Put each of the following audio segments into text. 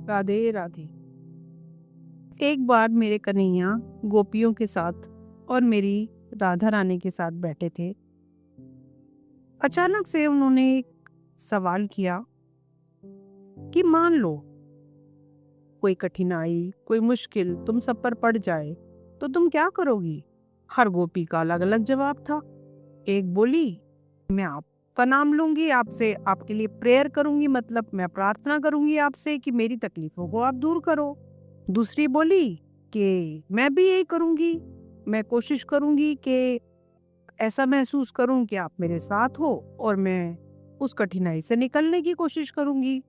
राधे राधे। एक बार मेरे कन्हैया गोपियों के साथ और मेरी राधा रानी के साथ बैठे थे। अचानक से उन्होंने एक सवाल किया कि मान लो कोई कठिनाई, कोई मुश्किल तुम सब पर पड़ जाए तो तुम क्या करोगी? हर गोपी का अलग अलग जवाब था। एक बोली, मैं आपका नाम लूंगी, आपसे आपके लिए प्रेयर करूंगी, मतलब मैं प्रार्थना करूंगी आपसे कि मेरी तकलीफों को आप दूर करो। दूसरी बोली कि मैं भी यही करूंगी, मैं कोशिश करूंगी कि ऐसा महसूस करूं कि आप मेरे साथ हो और मैं उस कठिनाई से निकलने की कोशिश करूंगी।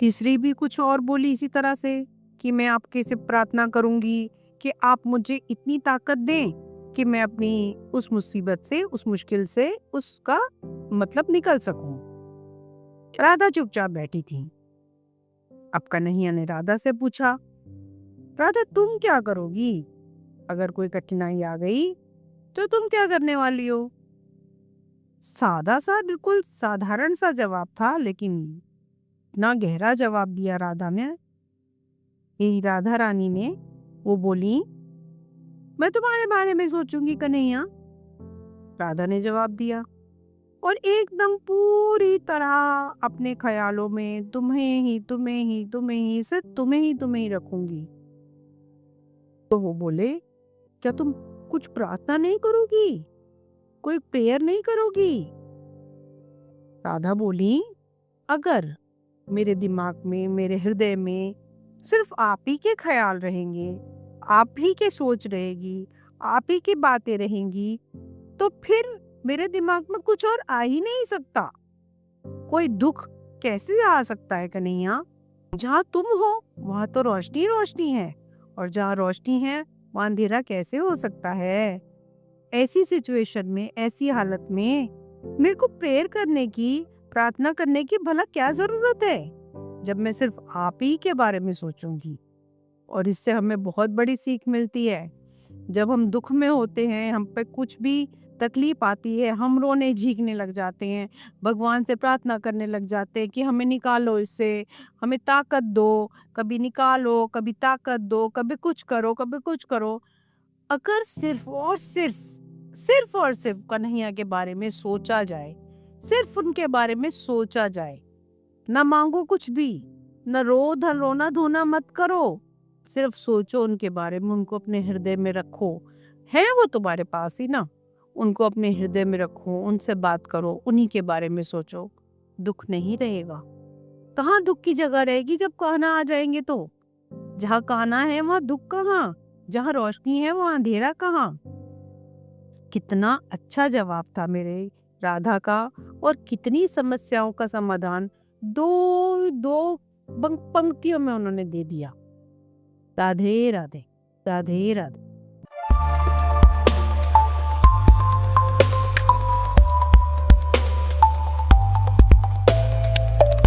तीसरी भी कुछ और बोली इसी तरह से कि मैं आपके से प्रार्थना करूंगी कि आप मुझे इतनी ताकत दें कि मैं अपनी उस मुसीबत से, उस मुश्किल से उसका मतलब निकल सकूं। राधा चुपचाप बैठी थी। अब कन्हैया ने राधा से पूछा, राधा तुम क्या करोगी? अगर कोई कठिनाई आ गई तो तुम क्या करने वाली हो? सादा सा, बिल्कुल साधारण सा जवाब था, लेकिन इतना गहरा जवाब दिया राधा ने। यही राधा रानी ने वो बोली, मैं तुम्हारे बारे में सोचूंगी कन्हैया। राधा ने जवाब दिया और एकदम पूरी तरह अपने ख्यालों में तुम्हें ही तुम्हें ही तुम्हें ही सिर्फ तुम्हें ही रखूंगी। तो वो बोले, क्या तुम कुछ प्रार्थना नहीं करोगी? कोई प्रेयर नहीं करोगी? राधा बोली, अगर मेरे दिमाग में, मेरे हृदय में सिर्फ आप ही के ख्याल रहेंगे, आप ही के सोच रहेगी, आप ही की बातें रहेंगी, तो फिर मेरे दिमाग में कुछ और आ ही नहीं सकता। कोई दुख कैसे आ सकता है कन्हैया? जहाँ तुम हो वहां तो रोशनी रोशनी है, और जहाँ रोशनी है वहां अंधेरा कैसे हो सकता है? ऐसी सिचुएशन में, ऐसी हालत में मेरे को प्रेयर करने की, प्रार्थना करने की भला क्या जरूरत है, जब मैं सिर्फ आप ही के बारे में सोचूंगी। और इससे हमें बहुत बड़ी सीख मिलती है। जब हम दुख में होते हैं, हम पे कुछ भी तकलीफ आती है, हम रोने झींकने लग जाते हैं, भगवान से प्रार्थना करने लग जाते हैं कि हमें निकालो इससे, हमें ताकत दो, कभी निकालो, कभी ताकत दो, कभी कुछ करो, कभी कुछ करो। अगर सिर्फ और सिर्फ कन्हैया के बारे में सोचा जाए, सिर्फ उनके बारे में सोचा जाए, न मांगो कुछ भी, न रोना धोना मत करो, सिर्फ सोचो उनके बारे में, उनको अपने हृदय में रखो। है वो तुम्हारे पास ही ना, उनको अपने हृदय में रखो, उनसे बात करो, उन्हीं के बारे में सोचो। दुख नहीं रहेगा। कहाँ दुख की जगह रहेगी जब कान्हा आ जाएंगे? तो जहाँ कान्हा है वहाँ दुख कहाँ? जहाँ रोशनी है वहाँ अंधेरा कहाँ? कितना अच्छा जवाब था मेरे राधा का, और कितनी समस्याओं का समाधान दो दो पंक्तियों में उन्होंने दे दिया। राधे राधे, राधे राधे।